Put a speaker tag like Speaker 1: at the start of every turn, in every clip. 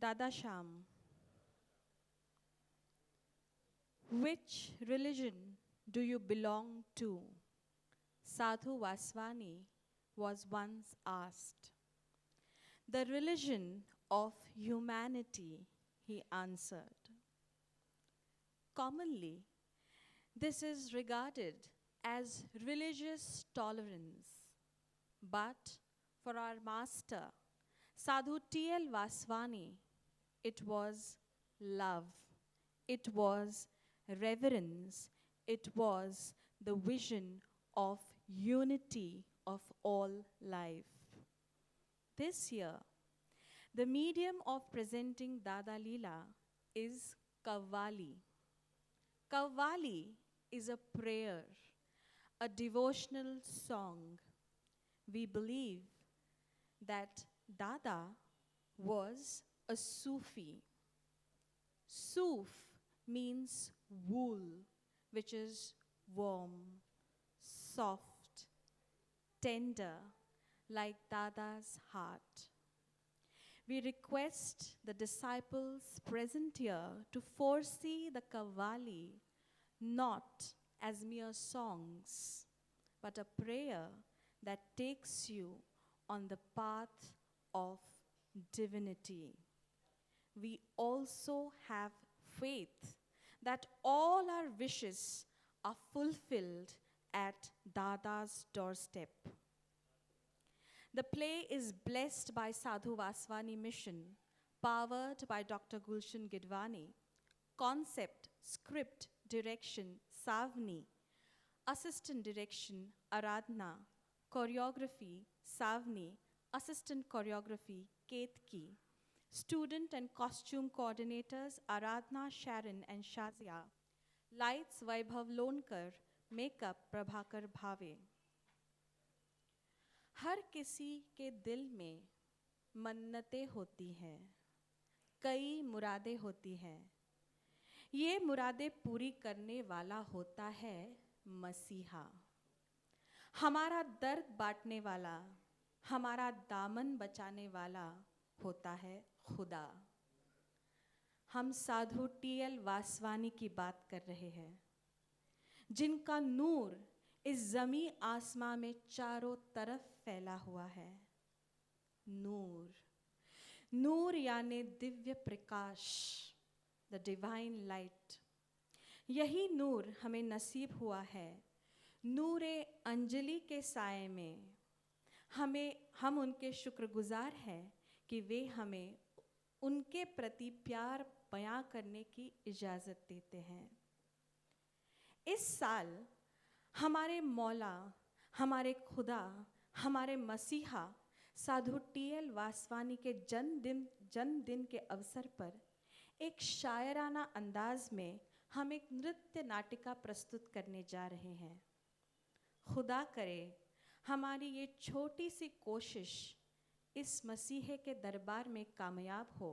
Speaker 1: Dada Sham, which religion do you belong to? Sadhu Vaswani was once asked. The religion of humanity, he answered. Commonly, this is regarded as religious tolerance, but for our master, Sadhu T.L. Vaswani, it was love, it was reverence, it was the vision of unity of all life. This year, the medium of presenting Dada Leela is Kavvali. Kavvali is a prayer, a devotional song. We believe that Dada was a Sufi. Suf means wool, which is warm, soft, tender, like Dada's heart. We request the disciples present here to foresee the Kavvali not as mere songs, but a prayer that takes you on the path of divinity. We also have faith that all our wishes are fulfilled at Dada's doorstep. The play is blessed by Sadhu Vaswani Mission, powered by Dr. Gulshan Gidwani. Concept, script, direction, Savni. Assistant direction, Aradhna. Choreography, Savni. Assistant choreography, Ketki. Student and costume coordinators, Aradhna, Sharon, and Shazia. Lights, Vaibhav Lonkar. Makeup, Prabhakar Bhave. हर किसी के दिल में मन्नतें होती हैं, कई मुरादें होती हैं। ये मुरादें पूरी करने वाला होता है मसीहा। हमारा दर्द बांटने वाला, हमारा दामन बचाने वाला होता है खुदा। हम साधु टी.एल. वासवानी की बात कर रहे हैं, जिनका नूर इस ज़मी आसमां में चारों तरफ फैला हुआ है। नूर, नूर यानी Divya Prakash, the divine light. यही नूर हमें नसीब हुआ है नूरे अंजलि के साए में। हम उनके शुक्रगुजार हैं कि वे हमें उनके प्रति प्यार बयां करने की इजाज़त देते हैं। इस साल हमारे मौला, हमारे खुदा, हमारे मसीहा साधु टी.एल. वासवानी के जन्मदिन के अवसर पर एक शायराना अंदाज में हम एक नृत्य नाटिका प्रस्तुत करने जा रहे हैं। खुदा करे हमारी ये छोटी सी कोशिश इस मसीहे के दरबार में कामयाब हो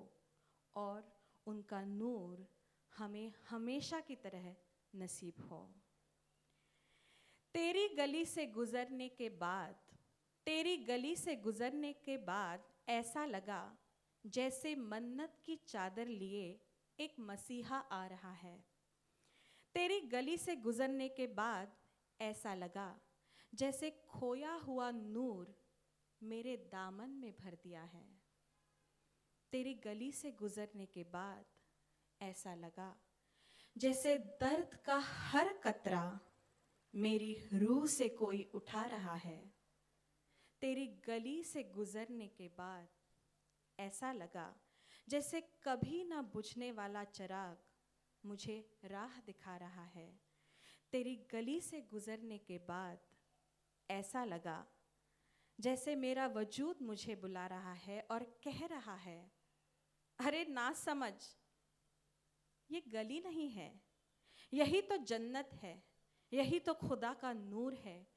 Speaker 1: और उनका नूर हमें हमेशा की तरह नसीब हो। तेरी गली से गुजरने के बाद, तेरी गली से गुजरने के बाद ऐसा लगा जैसे मन्नत की चादर लिए एक मसीहा आ रहा है। तेरी गली से गुजरने के बाद ऐसा लगा जैसे खोया हुआ नूर मेरे दामन में भर दिया है। तेरी गली से गुजरने के बाद ऐसा लगा जैसे दर्द का हर कतरा मेरी रूह से कोई उठा रहा है। तेरी गली से गुजरने के बाद ऐसा लगा जैसे कभी ना बुझने वाला चिराग मुझे राह दिखा रहा है। तेरी गली से गुजरने के बाद ऐसा लगा जैसे मेरा वजूद मुझे बुला रहा है और कह रहा है, अरे ना समझ, ये गली नहीं है, यही तो जन्नत है, यही तो खुदा का नूर है,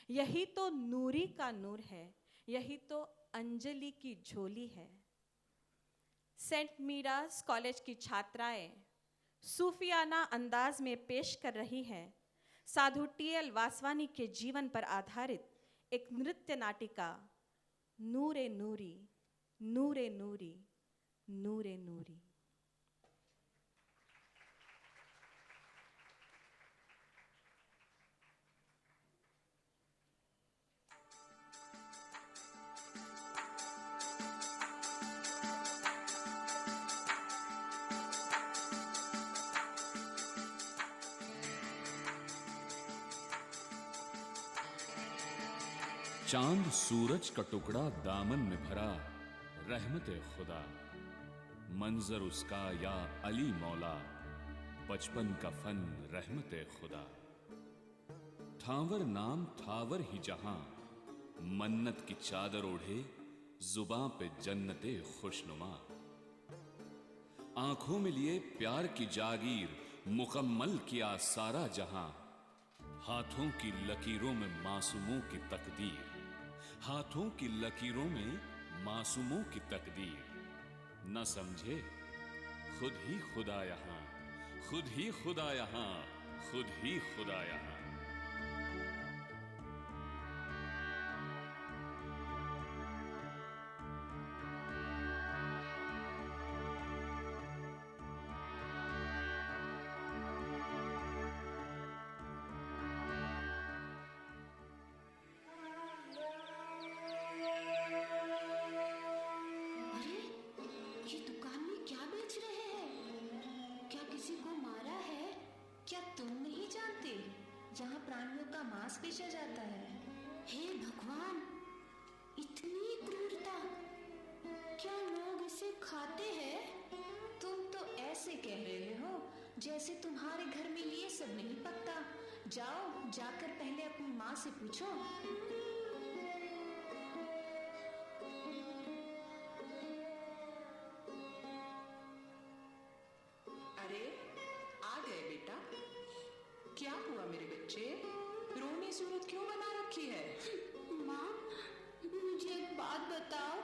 Speaker 1: यही तो नूरी का नूर है, यही तो अंजलि की झोली है। सेंट मीरास कॉलेज की छात्राएं सूफियाना अंदाज में पेश कर रही हैं साधु टी.एल. वासवानी के जीवन पर आधारित एक नृत्य नाटिका नूरे नूरी, नूरे नूरी, नूरे नूरी।
Speaker 2: चांद सूरज का टुकड़ा दामन में भरा, रहमत खुदा। मंजर उसका या अली मौला, बचपन का फन रहमत खुदा। थावर नाम थावर ही जहां, मन्नत की चादर ओढ़े, जुबां पे जन्नते खुशनुमा। आंखों में लिए प्यार की जागीर, मुकम्मल किया सारा जहां। हाथों की लकीरों में मासूमों की तकदीर, हाथों की लकीरों में मासूमों की तकदीर। न समझे खुद ही खुदा यहां, खुद ही खुदा यहां, खुद ही खुदा यहां।
Speaker 3: क्या तुम नहीं जानते जहाँ प्राणियों का मांस बेचा जाता है? हे भगवान, इतनी क्रूरता! क्या लोग इसे खाते हैं? तुम तो ऐसे कह रहे हो जैसे तुम्हारे घर में ये सब नहीं पकता। जाओ, जाकर पहले अपनी माँ से पूछो।
Speaker 4: अरे, आ गए बेटा। क्या हुआ मेरे बच्चे? रोनी सूरत क्यों बना रखी है?
Speaker 3: माँ, मुझे एक बात बताओ,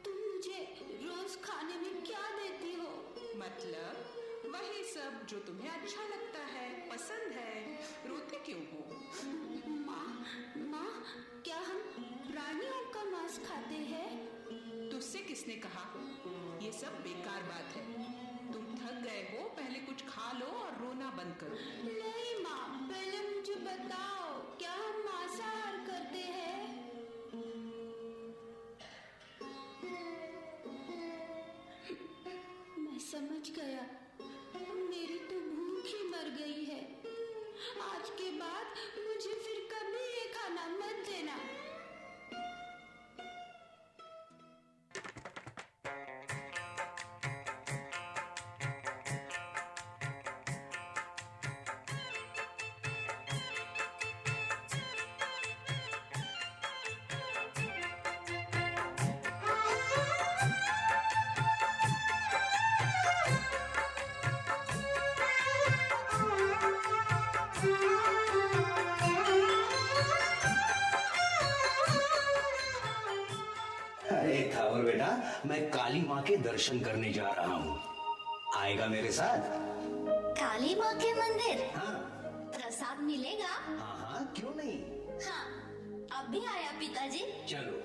Speaker 3: तुम मुझे रोज खाने में क्या देती हो?
Speaker 4: मतलब वही सब जो तुम्हें अच्छा लगता है, पसंद है। रोते क्यों हो?
Speaker 3: माँ, क्या हम प्राणियों का मांस खाते हैं?
Speaker 4: तुझसे किसने कहा? ये सब बेकार बात है। तुम थक गए हो, पहले कुछ खा लो और रोना बंद करो।
Speaker 3: नहीं माँ, पहले मुझे बताओ, क्या हम मांसाहार करते हैं? मैं समझ गया, मेरी तो भूख ही मर गई है। आज के बाद मुझे फिर कभी ये खाना मत देना।
Speaker 5: अरे थावर बेटा, मैं काली माँ के दर्शन करने जा रहा हूँ, आएगा मेरे साथ?
Speaker 6: काली माँ के मंदिर?
Speaker 5: हाँ
Speaker 6: प्रसाद मिलेगा?
Speaker 5: हाँ हाँ, क्यों नहीं।
Speaker 6: हाँ, अब भी आया पिताजी।
Speaker 5: चलो।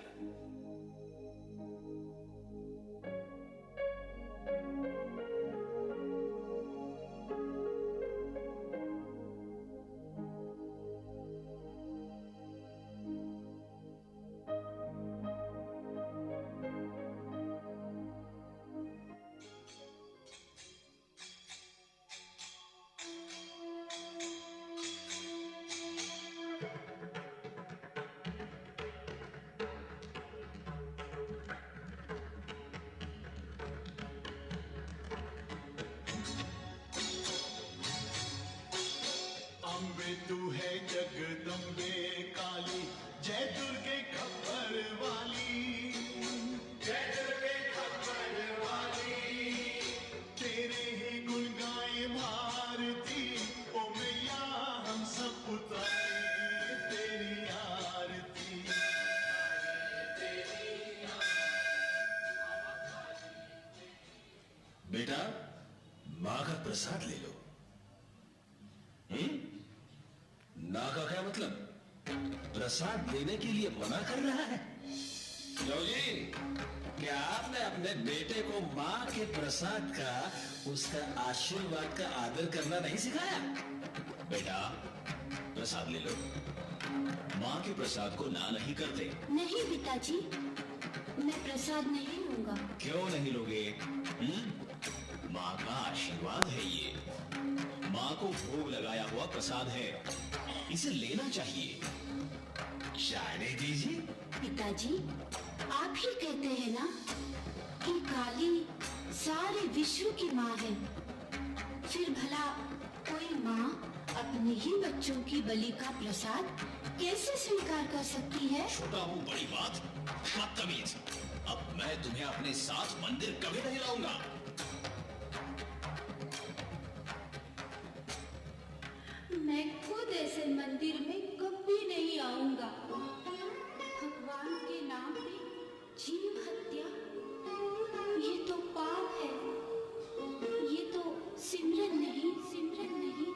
Speaker 7: अम्बे तू है जगदम्बे काली, जय दुर्गे खप्पर वाली, जय दुर्गे खप्पर वाली। तेरे ही गुण गाए भारती, ओ मैया हम सब उतारे तेरी आरती। बेटा, माँ का प्रसाद ले लो। ना का क्या मतलब? प्रसाद देने के लिए मना कर रहा है? लो जी, क्या आपने अपने अपने बेटे को माँ के प्रसाद का, उसका आशीर्वाद का आदर करना नहीं सिखाया? बेटा प्रसाद ले लो। माँ के प्रसाद को ना नहीं करते।
Speaker 3: नहीं पिताजी, मैं प्रसाद नहीं लूंगा।
Speaker 7: क्यों नहीं लोगे? माँ का आशीर्वाद है ये, माँ को भोग लगाया हुआ प्रसाद है, इसे लेना चाहिए। जाने दीजिए।
Speaker 3: पिताजी, आप ही कहते हैं ना कि काली सारे विश्व की माँ है, फिर भला कोई माँ अपने ही बच्चों की बलि का प्रसाद कैसे स्वीकार कर सकती है?
Speaker 7: छोटा हूँ बड़ी बात, बदतमीज। अब मैं तुम्हें अपने साथ मंदिर कभी नहीं लाऊंगा।
Speaker 3: मैं खुद ऐसे मंदिर में कभी नहीं आऊंगा। भगवान के नाम पे जीव हत्या, ये तो पाप है, ये तो सिमरन नहीं, सिमरन नहीं।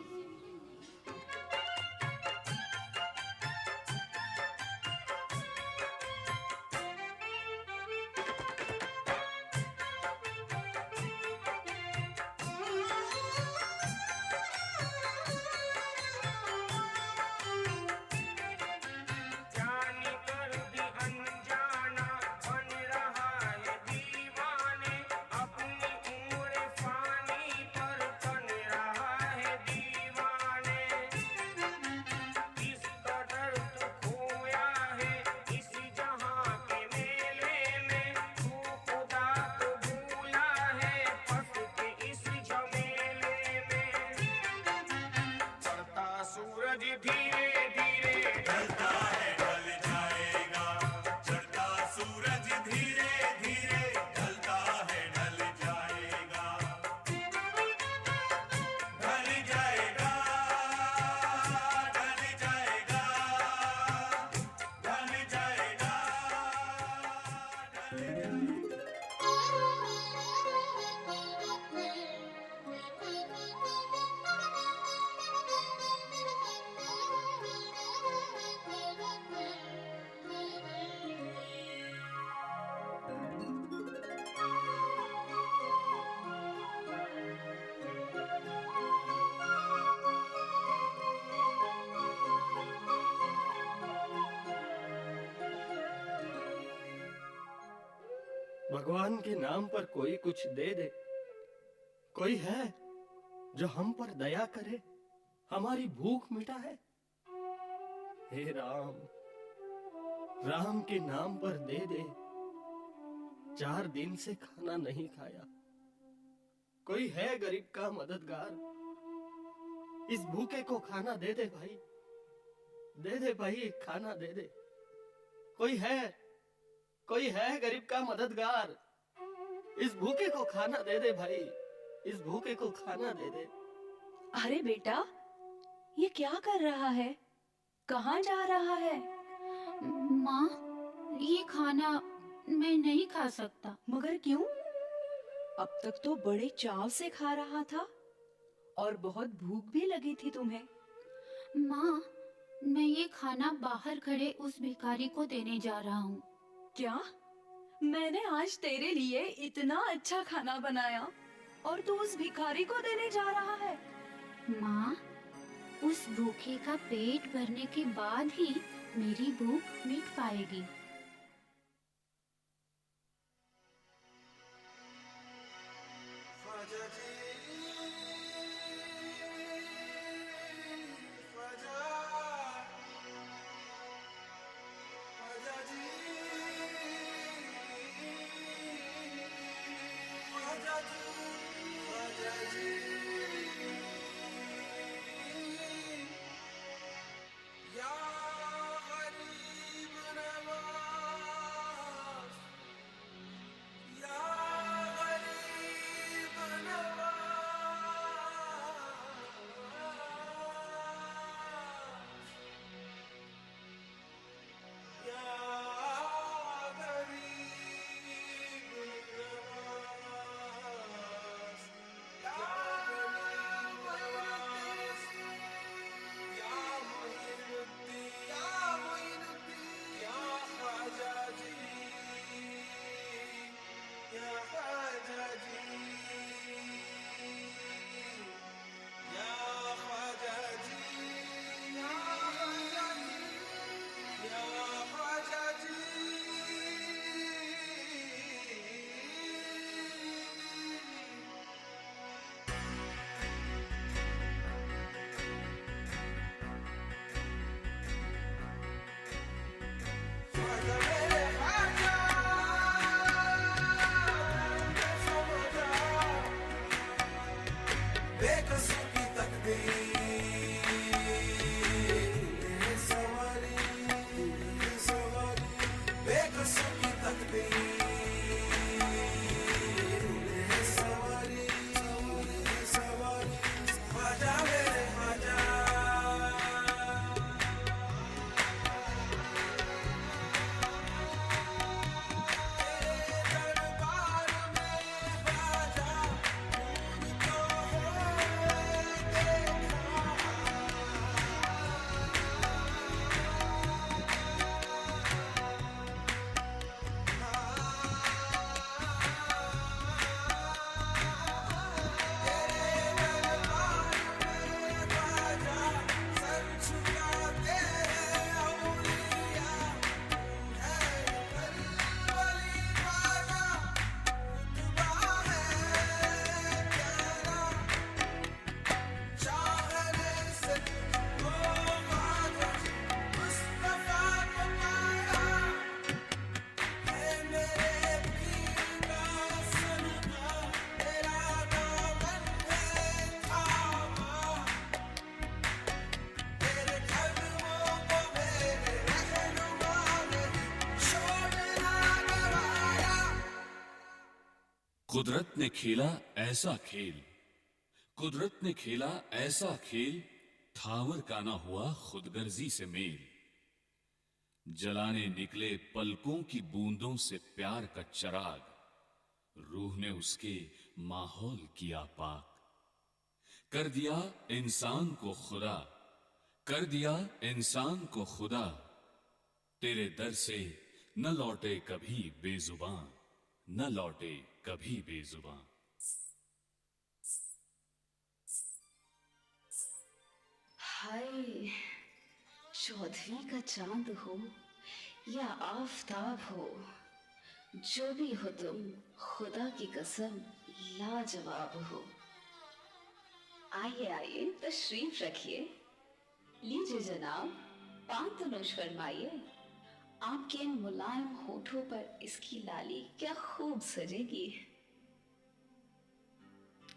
Speaker 8: भगवान के नाम पर कोई कुछ दे दे। कोई है जो हम पर दया करे, हमारी भूख मिटाए। हे राम, राम के नाम पर दे दे। 4 दिन से खाना नहीं खाया। कोई है गरीब का मददगार, इस भूखे को खाना दे दे भाई, दे दे भाई, खाना दे दे। कोई है गरीब का मददगार, इस भूखे को खाना दे दे भाई, इस भूखे को खाना दे दे।
Speaker 9: अरे बेटा, ये क्या कर रहा है? कहाँ जा रहा है?
Speaker 3: माँ, ये खाना मैं नहीं खा सकता।
Speaker 9: मगर क्यों? अब तक तो बड़े चाव से खा रहा था और बहुत भूख भी लगी थी तुम्हें।
Speaker 3: माँ, मैं ये खाना बाहर खड़े उस भिखारी को देने जा रहा हूँ।
Speaker 9: क्या? मैंने आज तेरे लिए इतना अच्छा खाना बनाया और तू उस भिखारी को देने जा रहा है?
Speaker 3: माँ, उस भूखे का पेट भरने के बाद ही मेरी भूख मिट पाएगी।
Speaker 2: कुदरत ने खेला ऐसा खेल, कुदरत ने खेला ऐसा खेल, थावर का ना हुआ खुदगर्जी से मेल। जलाने निकले पलकों की बूंदों से प्यार का चराग, रूह ने उसके माहौल किया पाक। कर दिया इंसान को खुदा, कर दिया इंसान को खुदा, तेरे दर से न लौटे कभी बेजुबान, न लौटे कभी बेजुबान।
Speaker 9: हाय, चौदहवीं का चांद हो या आफताब हो, जो भी हो तुम खुदा की कसम लाजवाब हो। आइए आइए तशरीफ रखिए, लीजिए जनाब, पान तो नोश फरमाइए। आपके इन मुलायम होठों पर इसकी लाली क्या खूब सजेगी।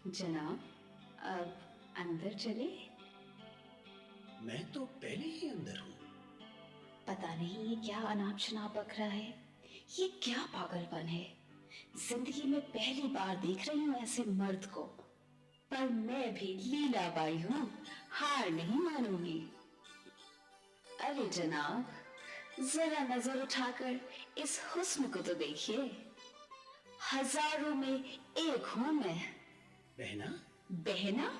Speaker 9: जनाब, अब अंदर चले।
Speaker 5: मैं तो पहले ही अंदर हूँ।
Speaker 9: पता नहीं ये क्या अनाप शनाप बक रहा है, ये क्या पागलपन है। जिंदगी में पहली बार देख रही हूँ ऐसे मर्द को, पर मैं भी लीलाबाई हूँ, हार नहीं मानूंगी। अरे जनाब, जरा नजर उठाकर इस हुस्न को तो देखिए, हजारों में एक हूँ मैं।
Speaker 5: बहना?
Speaker 9: बहना?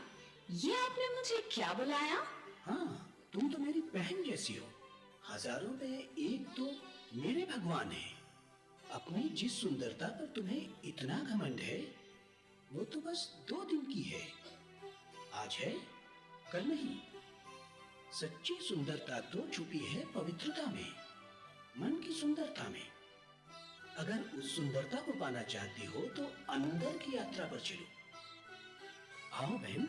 Speaker 9: ये आपने मुझे क्या बुलाया?
Speaker 5: हाँ, तुम तो मेरी बहन जैसी हो। हजारों में एक तो मेरे भगवान है। अपनी जिस सुंदरता पर तुम्हें इतना घमंड है, वो तो बस 2 दिन की है। आज है, कल नहीं। सच्ची सुंदरता तो छुपी है पवित्रता में, मन की सुंदरता में। अगर उस सुंदरता को पाना चाहती हो तो अंदर की यात्रा पर चलो। आओ बहन,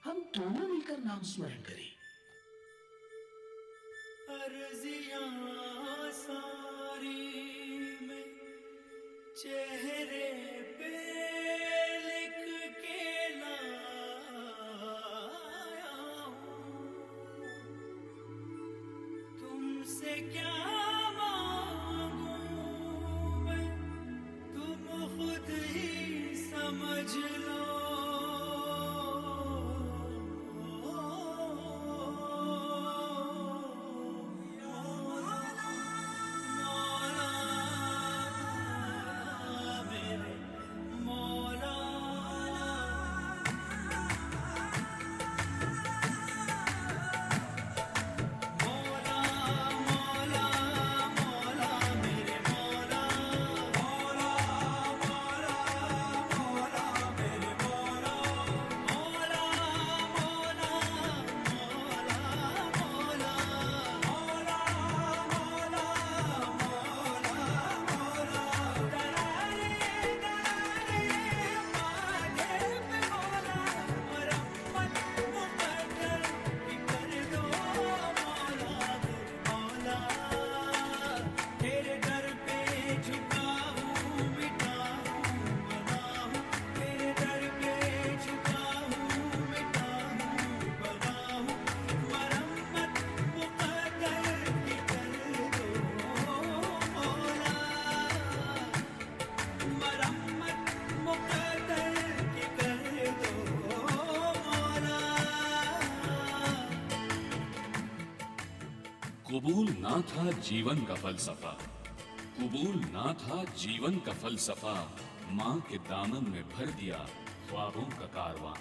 Speaker 5: हम दोनों मिलकर नाम स्मरण करें।
Speaker 10: अर्जियां सारी में चेहरे पे लिख के लाया हूं, तुमसे क्या मांगूं मैं, तुम खुद ही समझ लो। मौला
Speaker 2: कबूल ना था जीवन का फलसफा, कबूल ना था जीवन का फलसफा, माँ के दामन में भर दिया ख्वाबों का कारवां।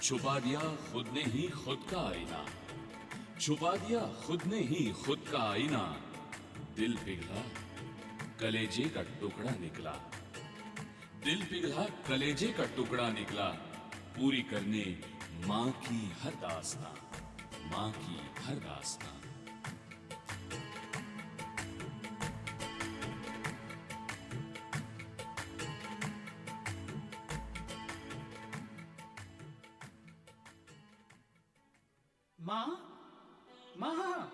Speaker 2: छुपा दिया खुद ने ही खुद का आईना, छुपा दिया खुद ने ही खुद का आईना। दिल पिघला कलेजे का टुकड़ा निकला, दिल पिघला कलेजे का टुकड़ा निकला। पूरी करने माँ की हर दास्तां, माँ की हर दास्तां।
Speaker 5: माँ, माँ,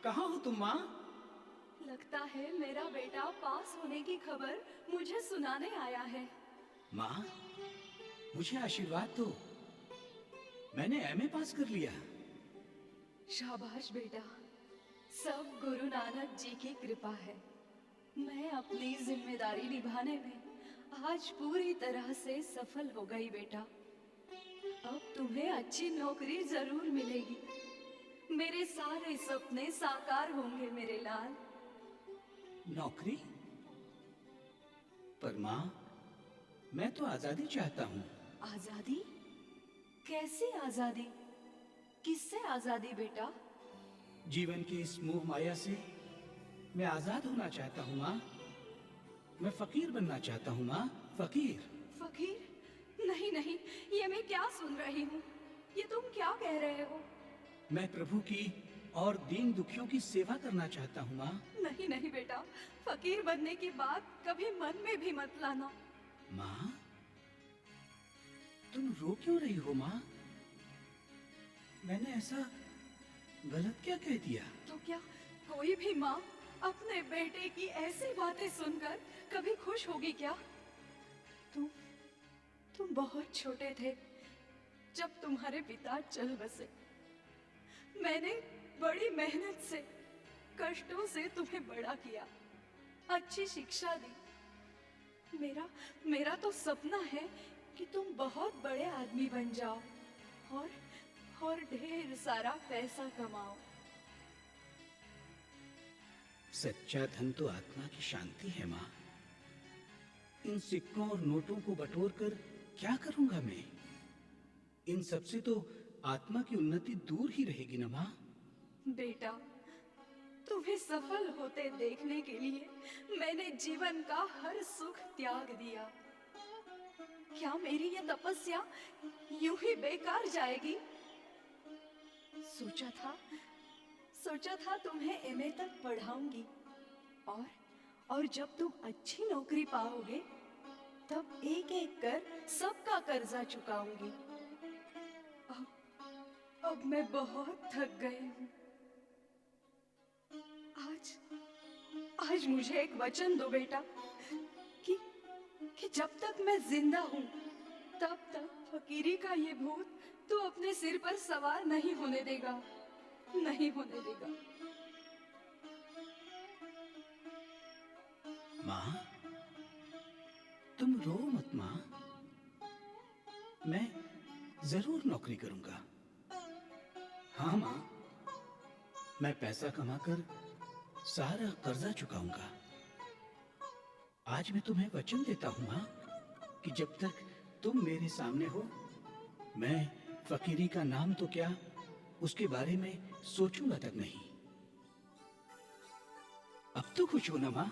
Speaker 5: कहाँ हो तुम माँ?
Speaker 11: लगता है मेरा बेटा पास होने की खबर मुझे सुनाने आया है।
Speaker 5: माँ, मुझे आशीर्वाद दो, मैंने एमए पास कर लिया।
Speaker 11: शाबाश बेटा, सब गुरु नानक जी की कृपा है। मैं अपनी जिम्मेदारी निभाने में आज पूरी तरह से सफल हो गई बेटा। अब तुम्हें अच्छी नौकरी जरूर मिलेगी। मेरे सारे सपने साकार होंगे मेरे लाल।
Speaker 5: नौकरी? पर माँ, मैं तो आजादी चाहता हूँ।
Speaker 11: आजादी? कैसी आजादी? किससे आजादी बेटा?
Speaker 5: जीवन की इस मोह माया से मैं आजाद होना चाहता हूँ माँ। मैं फकीर बनना चाहता हूँ माँ, फकीर।
Speaker 11: फकीर? नहीं नहीं, ये मैं क्या सुन रही हूँ? ये तुम क्या कह रहे हो?
Speaker 5: मैं प्रभु की और दीन दुखियों की सेवा करना चाहता हूँ माँ।
Speaker 11: नहीं नहीं बेटा, फकीर बनने की बात कभी मन में भी मत लाना।
Speaker 5: माँ, तुम रो क्यों रही हो माँ? मैंने ऐसा गलत क्या कह दिया?
Speaker 11: तो क्या कोई भी माँ अपने बेटे की ऐसी बातें सुनकर कभी खुश होगी क्या? तुम बहुत छोटे थे जब तुम्हारे पिता चल बसे। मैंने बड़ी मेहनत से, कष्टों से तुम्हें बड़ा किया, अच्छी शिक्षा दी। मेरा तो सपना है कि तुम बहुत बड़े आदमी बन जाओ और ढेर सारा पैसा कमाओ।
Speaker 5: सच्चा धन तो आत्मा की शांति है माँ। इन सिक्कों और नोटों को बटोर कर क्या करूंगा मैं? इन सब से तो आत्मा की उन्नति दूर ही रहेगी ना माँ।
Speaker 11: बेटा, तुम्हें सफल होते देखने के लिए मैंने जीवन का हर सुख त्याग दिया। क्या मेरी ये तपस्या यूं ही बेकार जाएगी? सोचा था तुम्हें एमए तक पढ़ाऊंगी और जब तुम अच्छी नौकरी पाओगे तब एक एक कर सबका कर्जा चुकाऊंगी। अब मैं बहुत थक गई हूँ। आज मुझे एक वचन दो बेटा कि जब तक मैं जिंदा हूँ तब तक फकीरी का ये भूत तू अपने सिर पर सवार नहीं होने देगा, नहीं होने देगा।
Speaker 5: माँ, तुम रो मत माँ। मैं जरूर नौकरी करूंगा। हाँ माँ, मैं पैसा कमाकर सारा कर्जा चुकाऊंगा। आज मैं तुम्हें वचन देता हूँ माँ कि जब तक तुम मेरे सामने हो, मैं फकीरी का नाम तो क्या, उसके बारे में सोचूंगा तक नहीं। अब तो खुश हो ना माँ?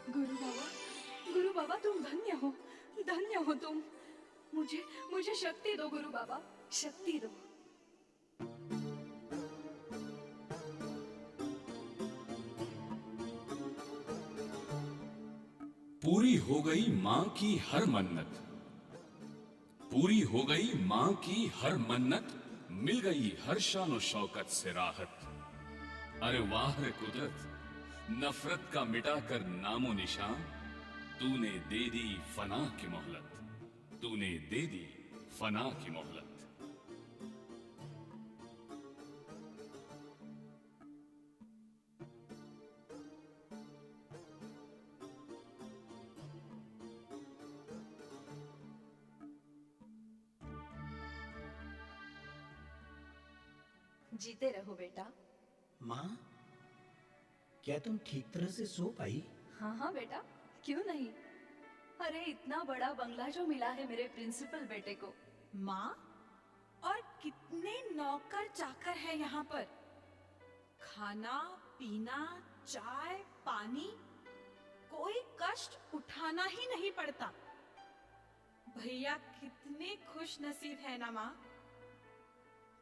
Speaker 11: गुरु बाबा तुम धन्य हो तुम। मुझे शक्ति दो गुरु बाबा, शक्ति दो।
Speaker 2: पूरी हो गई माँ की हर मन्नत, पूरी हो गई माँ की हर मन्नत, मिल गई हर शान शौकत से राहत। अरे वाह रे कुदरत, नफरत का मिटाकर नामो निशान, तूने दे दी फना की मोहलत, तूने दे दी फना की मोहलत।
Speaker 11: जीते रहो बेटा,
Speaker 5: माँ, क्या तुम ठीक तरह से सो पाई?
Speaker 11: हाँ हाँ बेटा, क्यों नहीं। अरे इतना बड़ा बंगला जो मिला है मेरे प्रिंसिपल बेटे को।
Speaker 1: माँ, और कितने नौकर चाकर है यहाँ पर। खाना पीना, चाय पानी, कोई कष्ट उठाना ही नहीं पड़ता। भैया कितने खुश नसीब है ना माँ।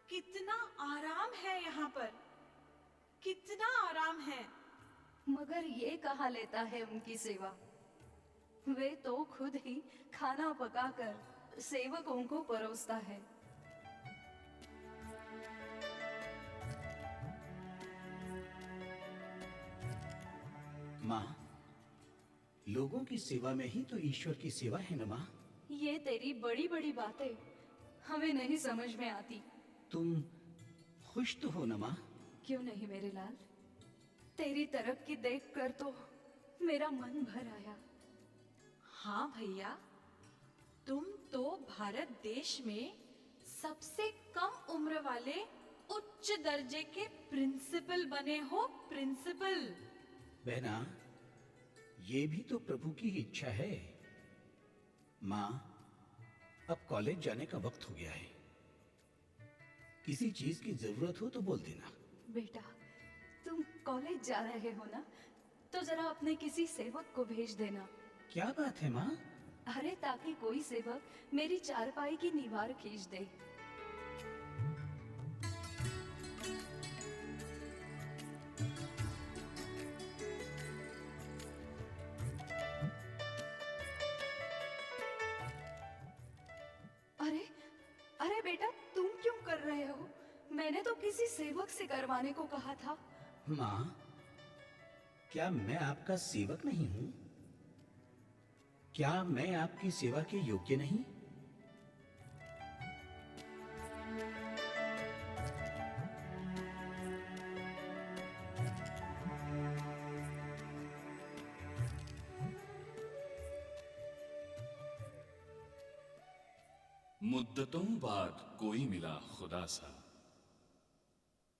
Speaker 1: कितना आराम है यहाँ पर, कितना आराम है।
Speaker 11: मगर ये कहा लेता है उनकी सेवा। वे तो खुद ही खाना पकाकर सेवकों को परोसता है।
Speaker 5: माँ, लोगों की सेवा में ही तो ईश्वर की सेवा है ना माँ।
Speaker 11: ये तेरी बड़ी बड़ी बातें हमें नहीं समझ में आती।
Speaker 5: तुम खुश तो हो ना माँ?
Speaker 11: क्यों नहीं मेरे लाल, तेरी तरक्की देखकर तो मेरा मन भर आया।
Speaker 1: हाँ भैया, तुम तो भारत देश में सबसे कम उम्र वाले उच्च दर्जे के प्रिंसिपल बने हो। प्रिंसिपल।
Speaker 5: बहना, ये भी तो प्रभु की इच्छा है। माँ, अब कॉलेज जाने का वक्त हो गया है। किसी चीज की जरूरत हो तो बोल देना।
Speaker 11: बेटा, तुम कॉलेज जा रहे हो ना, तो जरा अपने किसी सेवक को भेज देना।
Speaker 5: क्या बात है माँ?
Speaker 11: अरे ताकि कोई सेवक मेरी चारपाई की दीवार खींच दे। अरे अरे बेटा, तुम क्यों कर रहे हो? मैंने तो किसी सेवक से करवाने को कहा था।
Speaker 5: माँ, क्या मैं आपका सेवक नहीं हूँ? क्या मैं आपकी सेवा के योग्य नहीं?
Speaker 2: मुद्दतों बाद कोई मिला खुदा सा,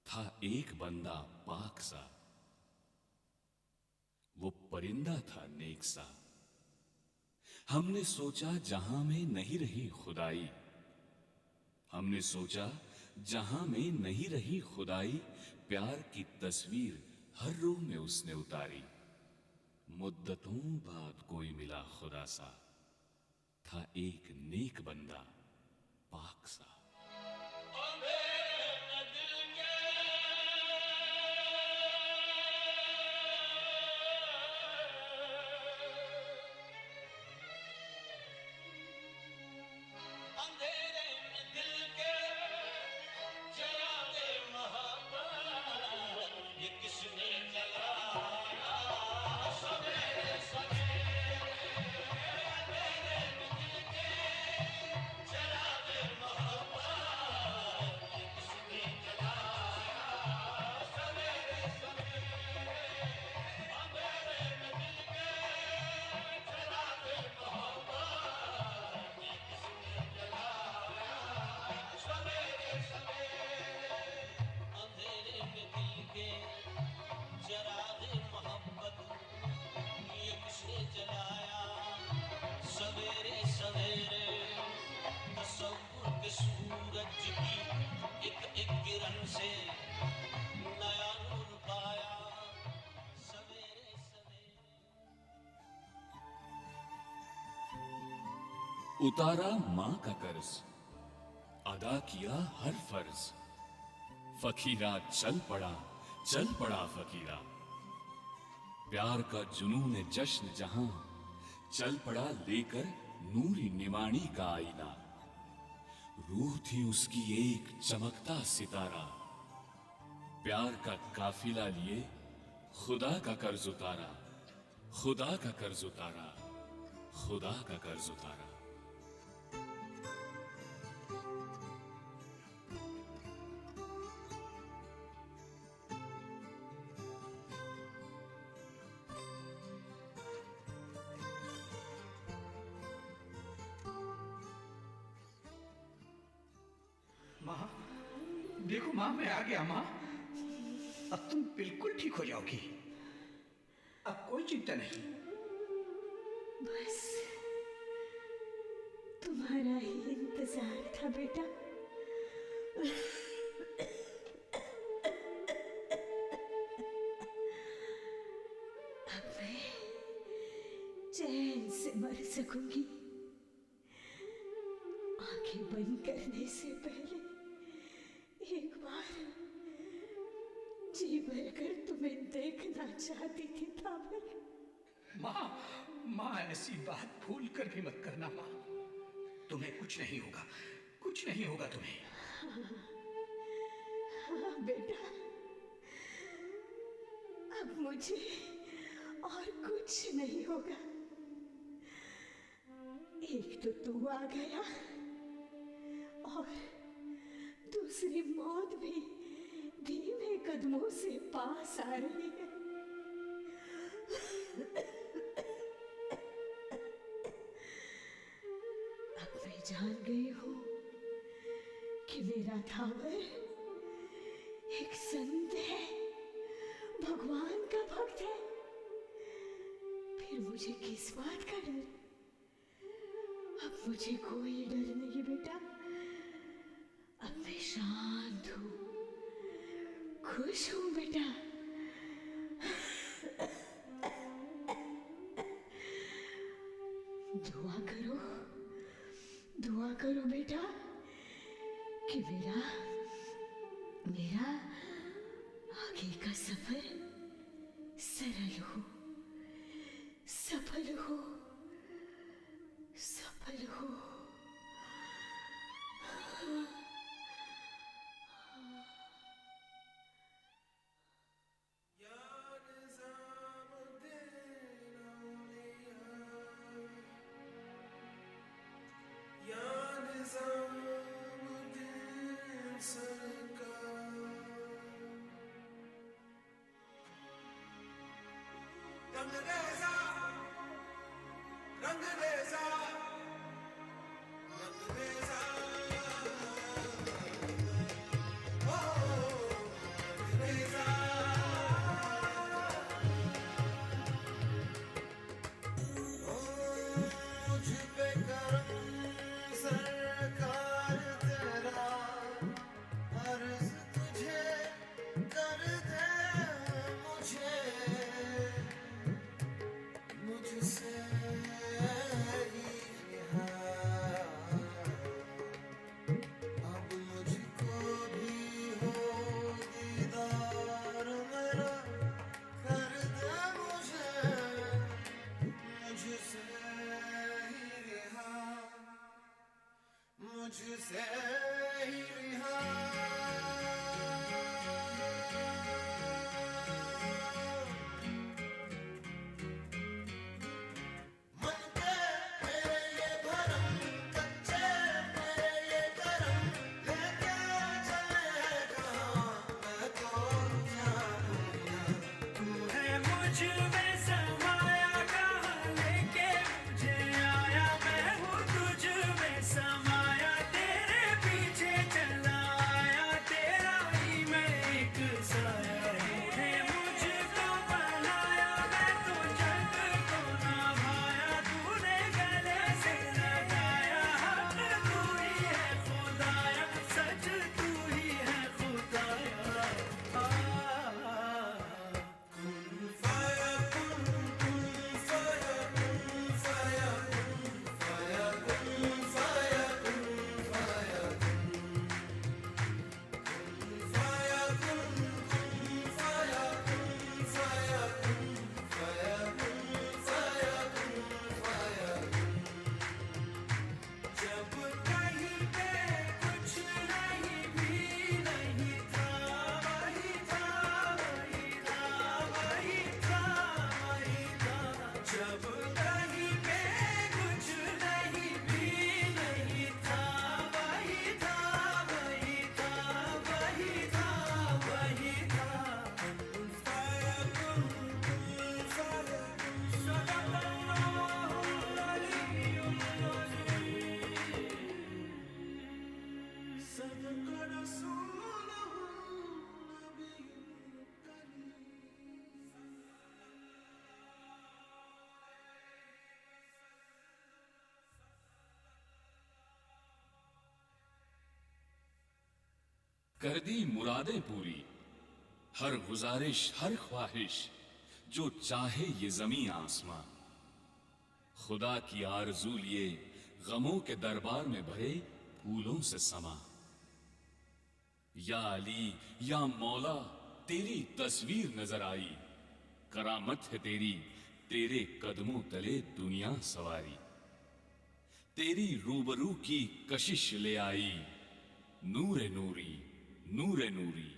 Speaker 2: था एक बंदा पाक सा, वो परिंदा था नेक सा। हमने सोचा जहां में नहीं रही खुदाई, हमने सोचा जहां में नहीं रही खुदाई, प्यार की तस्वीर हर रूह में उसने उतारी। मुद्दतों बाद कोई मिला खुदा सा, था एक नेक बंदा पाक सा। उतारा मां का कर्ज, अदा किया हर फर्ज, फकीरा चल पड़ा फकीरा। प्यार का जुनून जश्न जहां, चल पड़ा लेकर नूरी निमाणी का आईना। रूह थी उसकी एक चमकता सितारा, प्यार का काफिला लिए खुदा का कर्ज उतारा, खुदा का कर्ज उतारा, खुदा का कर्ज उतारा।
Speaker 12: माँ, देखो माँ, मैं आ गया माँ।
Speaker 5: अब तुम बिल्कुल ठीक हो जाओगी। अब कोई चिंता नहीं।
Speaker 9: बस तुम्हारा ही इंतजार था बेटा। अब मैं चैन से मर सकूंगी। आंखें बंद करने से पहले एक बार जी भरकर तुम्हें देखना चाहती थी ताबर।
Speaker 5: माँ ऐसी बात भूल कर भी मत करना माँ। तुम्हें कुछ नहीं होगा, कुछ नहीं होगा तुम्हें।
Speaker 9: हाँ बेटा, अब मुझे और कुछ नहीं होगा। एक तो तू आ गया और दूसरी मौत भी धीमे कदमों से पास आ रही है। अब मैं जान गई हूँ कि मेरा थावर एक संत है, भगवान का भक्त है। फिर मुझे किस बात का डर? अब मुझे कोई डर नहीं बेटा। अब मैं शांत हूँ, खुश हूँ बेटा। दुआ करो बेटा कि मेरा आगे का सफर सरल हो, सफल हो, सफल हो।
Speaker 10: समाया तेरे पीछे चला आया।
Speaker 2: कर दी मुरादें पूरी, हर गुजारिश हर ख्वाहिश जो चाहे ये जमी आसमां। खुदा की आरज़ू लिए गमों के दरबार में भरे फूलों से समा। या अली या मौला तेरी तस्वीर नजर आई, करामत है तेरी तेरे कदमों तले दुनिया सवारी। तेरी रूबरू की कशिश ले आई, नूरे नूरी नूरे नूरी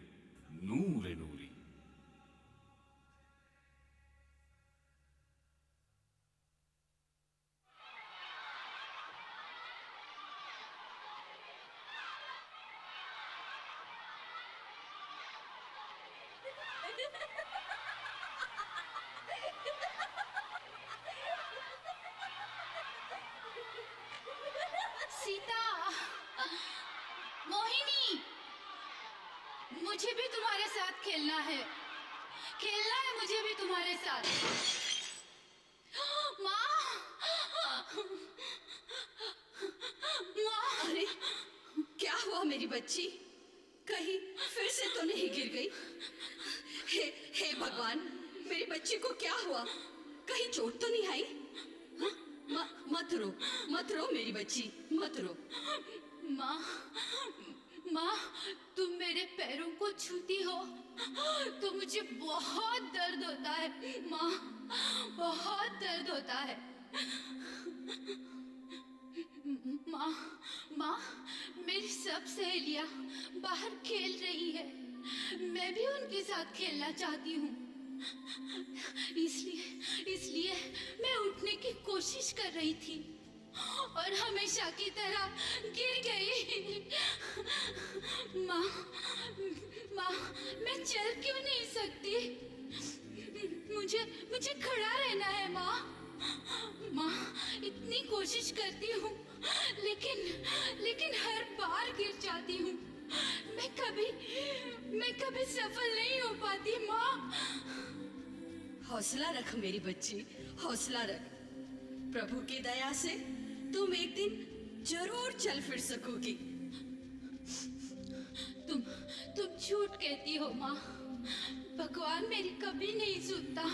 Speaker 2: नूरे नूरी।
Speaker 9: सीता, मोहिनी, मुझे भी तुम्हारे साथ खेलना है। खेलना है मुझे भी तुम्हारे साथ। माँ, माँ,
Speaker 11: अरे क्या हुआ मेरी बच्ची? कहीं फिर से तो नहीं गिर गई? हे भगवान, मेरी बच्ची को क्या हुआ? कहीं चोट तो नहीं आई? मत रो मेरी बच्ची, मत रो।
Speaker 9: माँ, माँ, तुम मेरे पैरों को छूती हो तो मुझे बहुत दर्द होता है। माँ, बहुत दर्द होता है। माँ, माँ, मेरी सब सहेलियाँ बाहर खेल रही है, मैं भी उनके साथ खेलना चाहती हूँ। इसलिए मैं उठने की कोशिश कर रही थी और हमेशा की तरह गिर गई। माँ, माँ, मैं चल क्यों नहीं सकती? मुझे खड़ा रहना है माँ। माँ, इतनी कोशिश करती हूँ लेकिन हर बार गिर जाती हूँ। मैं कभी सफल नहीं हो पाती माँ।
Speaker 11: हौसला रख मेरी बच्ची, हौसला रख। प्रभु की दया से तुम एक दिन जरूर चल फिर सकोगी।
Speaker 9: तुम झूठ कहती हो माँ। भगवान मेरी कभी नहीं सुनता।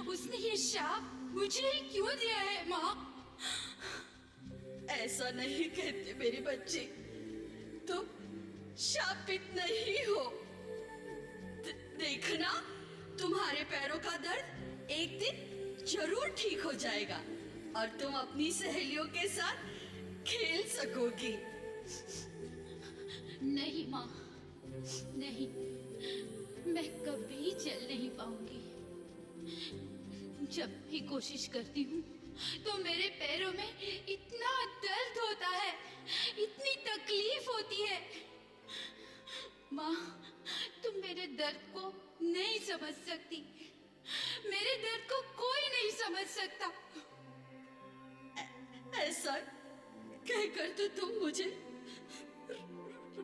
Speaker 9: उसने ये शाप मुझे ही क्यों दिया है माँ?
Speaker 11: ऐसा नहीं कहते मेरी बच्ची, तुम शापित नहीं हो। देखना, तुम्हारे पैरों का दर्द एक दिन जरूर ठीक हो जाएगा और तुम अपनी सहेलियों के साथ खेल सकोगी।
Speaker 9: नहीं माँ, नहीं, मैं कभी चल नहीं पाऊंगी। जब भी कोशिश करती हूँ तो मेरे पैरों में इतना दर्द होता है, इतनी तकलीफ होती है। माँ, तुम मेरे दर्द को नहीं समझ सकती। मेरे दर्द को कोई नहीं समझ सकता।
Speaker 11: ऐसा कहकर तो तुम मुझे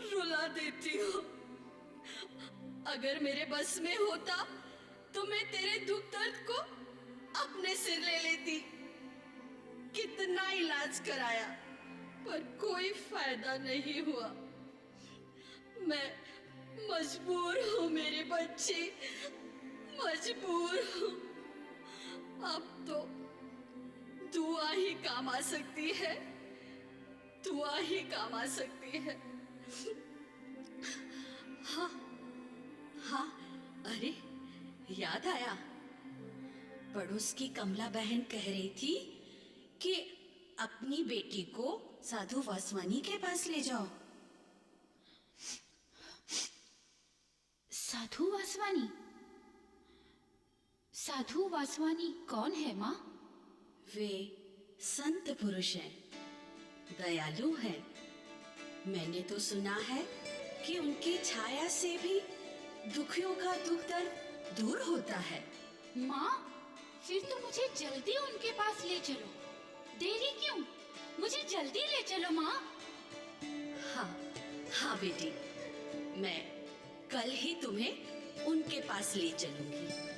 Speaker 11: रुला देती हो। अगर मेरे बस में होता तो मैं तेरे दुख दर्द को अपने सिर ले लेती। कितना इलाज कराया पर कोई फायदा नहीं हुआ। मैं मजबूर हूँ मेरी बच्ची, मजबूर हूँ। अब तो दुआ ही काम आ सकती है, दुआ ही काम आ सकती है। हाँ हाँ, अरे याद आया, पड़ोस की कमला बहन कह रही थी कि अपनी बेटी को साधु वासवानी के पास ले जाओ।
Speaker 9: साधु वासवानी? साधु वासवानी कौन है माँ?
Speaker 11: वे संत पुरुष हैं, दयालु हैं। मैंने तो सुना है कि उनकी छाया से भी दुखियों का दुख दर्द दूर होता है।
Speaker 9: माँ, फिर तो मुझे जल्दी उनके पास ले चलो। देरी क्यों? मुझे जल्दी ले चलो माँ।
Speaker 11: हाँ हाँ बेटी, मैं कल ही तुम्हें उनके पास ले चलूंगी।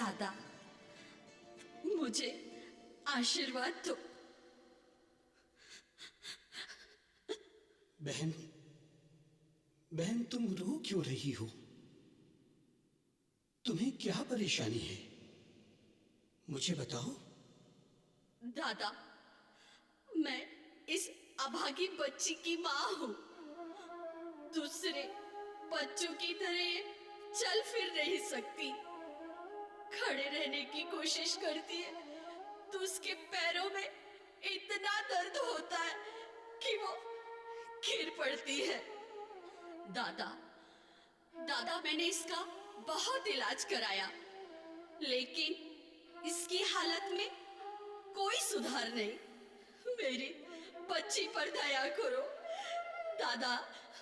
Speaker 11: दादा, मुझे आशीर्वाद दो।
Speaker 5: बहन, बहन तुम रो क्यों रही हो? तुम्हें क्या परेशानी है? मुझे बताओ।
Speaker 11: दादा, मैं इस अभागी बच्ची की माँ हूँ। दूसरे बच्चों की तरह ये चल फिर नहीं सकती। खड़े रहने की कोशिश करती है तो उसके पैरों में इतना दर्द होता है कि वो गिर पड़ती है। दादा, मैंने इसका बहुत इलाज कराया, लेकिन इसकी हालत में कोई सुधार नहीं। मेरी बच्ची पर दया करो दादा,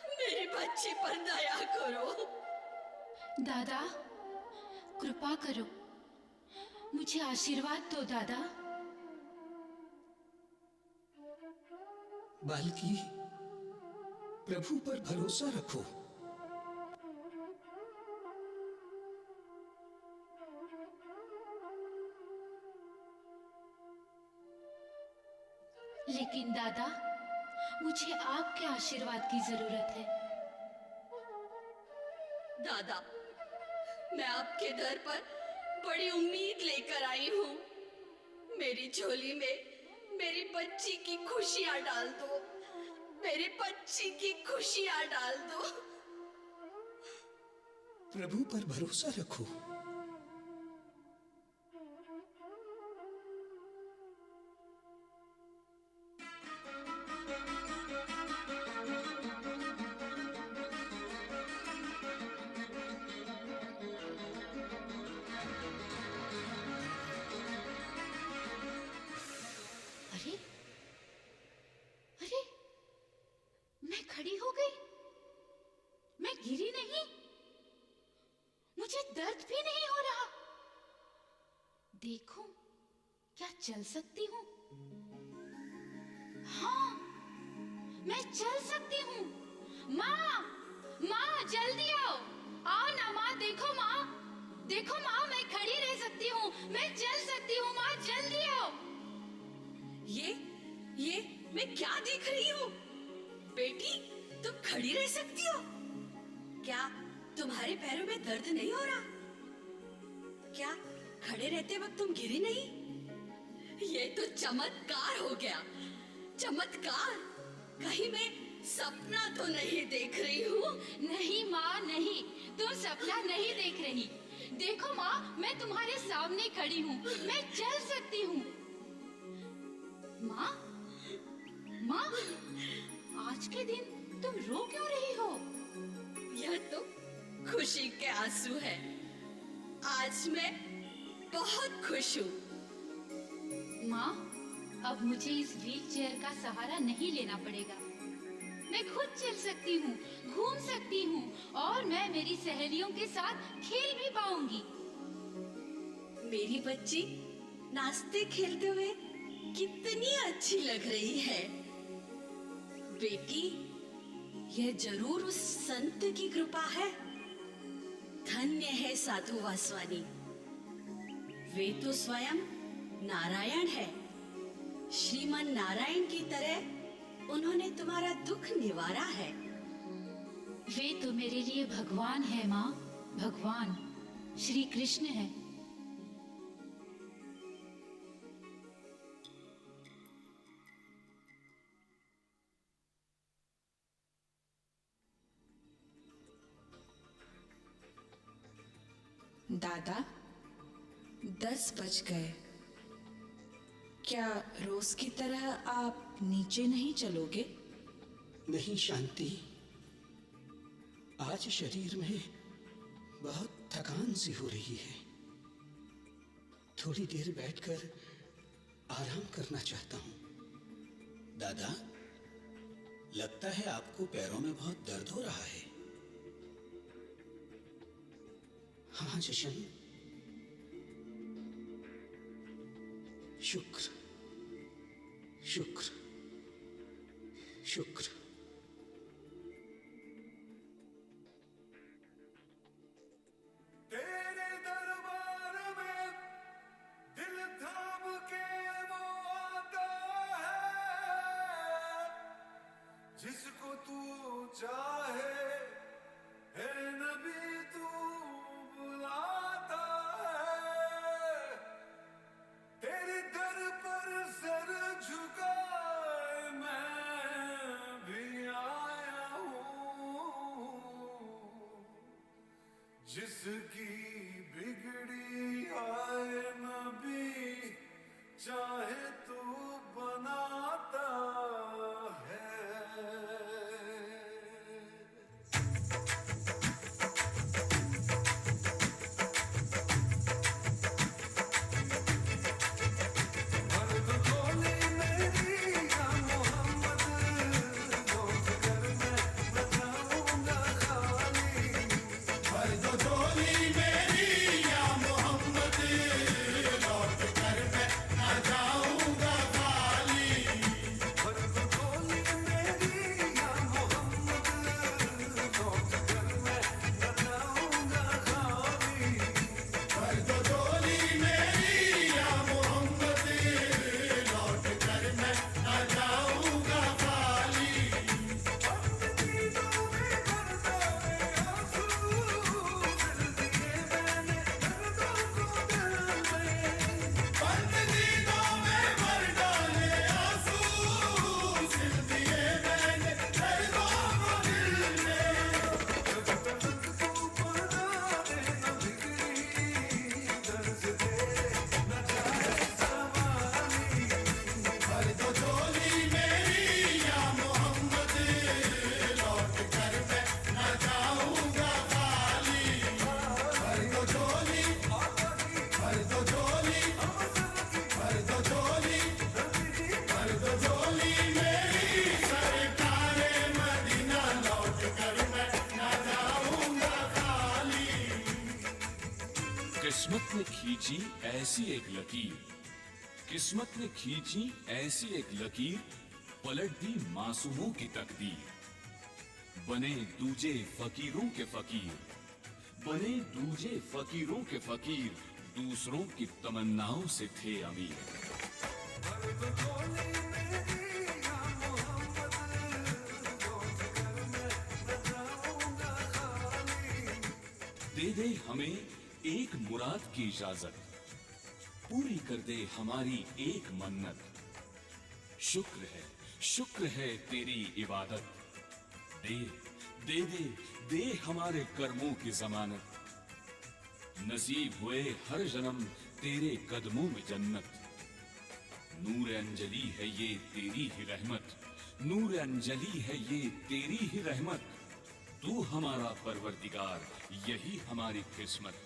Speaker 11: मेरी बच्ची पर दया करो।
Speaker 9: दादा, कृपा करो, मुझे आशीर्वाद दो दादा।
Speaker 5: बालकी, प्रभु पर भरोसा रखो।
Speaker 9: लेकिन दादा, मुझे आपके आशीर्वाद की जरूरत है।
Speaker 11: दादा, मैं आपके दर पर बड़ी उम्मीद लेकर आई हूँ। मेरी झोली में मेरी बच्ची की खुशियाँ डाल दो, मेरी बच्ची की खुशियाँ डाल दो।
Speaker 5: प्रभु पर भरोसा रखो।
Speaker 9: अरे अरे, मैं खड़ी हो गई, मैं गिरी नहीं, मुझे दर्द भी नहीं हो रहा। देखूं, क्या चल सकती हूँ? हाँ, मैं चल सकती हूँ। माँ, माँ जल्दी आओ, आओ ना माँ। देखो माँ, देखो माँ, मैं खड़ी रह सकती हूँ, मैं चल सकती हूँ। माँ जल्दी आओ।
Speaker 11: ये मैं क्या देख रही हूँ? बेटी, तुम खड़ी रह सकती हो? क्या तुम्हारे पैरों में दर्द नहीं हो रहा? क्या खड़े रहते वक्त तुम गिरी नहीं? ये तो चमत्कार हो गया, चमत्कार। कहीं मैं सपना तो नहीं देख रही हूँ?
Speaker 9: नहीं माँ, नहीं, तुम सपना नहीं देख रही। देखो माँ, मैं तुम्हारे सामने खड़ी हूँ, मैं चल सकती हूँ। माँ, माँ, आज के दिन तुम रो क्यों रही हो?
Speaker 11: यह तो खुशी के आंसू है। आज मैं बहुत खुश हूँ।
Speaker 9: माँ, अब मुझे इस व्हील चेयर का सहारा नहीं लेना पड़ेगा। मैं खुद चल सकती हूँ, घूम सकती हूँ, और मैं मेरी सहेलियों के साथ खेल भी पाऊंगी।
Speaker 11: मेरी बच्ची नाचते खेलते हुए कितनी अच्छी लग रही है। बेटी, यह जरूर उस संत की कृपा है। धन्य है साधु वासवानी, वे तो स्वयं नारायण है। श्रीमन नारायण की तरह उन्होंने तुम्हारा दुख निवारा है।
Speaker 9: वे तो मेरे लिए भगवान है माँ, भगवान श्री कृष्ण है।
Speaker 4: दादा, 10 बज गए। क्या रोज की तरह आप नीचे नहीं चलोगे?
Speaker 5: नहीं शांति, आज शरीर में बहुत थकान सी हो रही है। थोड़ी देर बैठकर आराम करना चाहता हूँ। दादा, लगता है आपको पैरों में बहुत दर्द हो रहा है। हाँ जशन, शुक्र शुक्र शुक्र।
Speaker 10: तेरे दरबार में जिसको तू चाहे है नबी तू बुलाता है, तेरे दर पर सर झुकाए मैं भी आया हूँ। जिसकी बिगड़ी आए नबी चाहे तू बनाता है।
Speaker 2: किस्मत ने खींची ऐसी एक लकीर, किस्मत ने खींची ऐसी एक लकीर, पलट दी मासूमों की तकदीर। बने दूजे फकीरों के फकीर, बने दूजे फकीरों के फकीर, दूसरों की तमन्नाओं से थे अमीर। दे दे हमें एक मुराद की इजाजत, पूरी कर दे हमारी एक मन्नत। शुक्र है तेरी इबादत, दे दे दे दे हमारे कर्मों की जमानत। नसीब हुए हर जन्म तेरे कदमों में जन्नत। नूर अंजलि है ये तेरी ही रहमत, नूर अंजलि है ये तेरी ही रहमत। तू हमारा परवरदिगार, यही हमारी किस्मत।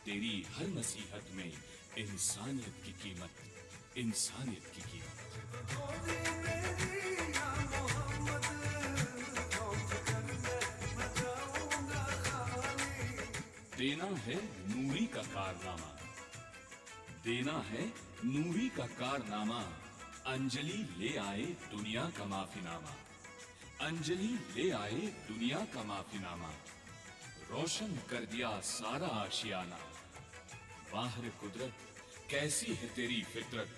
Speaker 2: तेरी हर नसीहत में इंसानियत की कीमत, इंसानियत की कीमत। देना है नूरी का कारनामा, देना है नूरी का कारनामा। अंजलि ले आए दुनिया का माफीनामा, अंजलि ले आए दुनिया का माफीनामा। रोशन कर दिया सारा आशियाना। बाहर कुदरत कैसी है तेरी फितरत,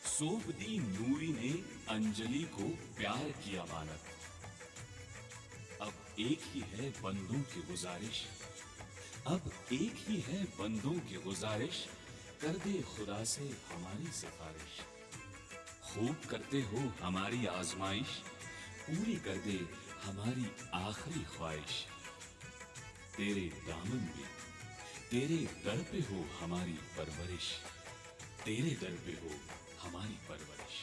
Speaker 2: सौंप दी नूरी ने अंजलि को प्यार की अमानत। अब एक ही है बंदों की गुजारिश, अब एक ही है बंदों की गुजारिश, कर दे खुदा से हमारी सिफारिश। खूब करते हो हमारी आजमाइश, पूरी कर दे हमारी आखिरी ख्वाहिश। तेरे दामन में तेरे दर पे हो हमारी परवरिश, तेरे दर पे हो हमारी परवरिश।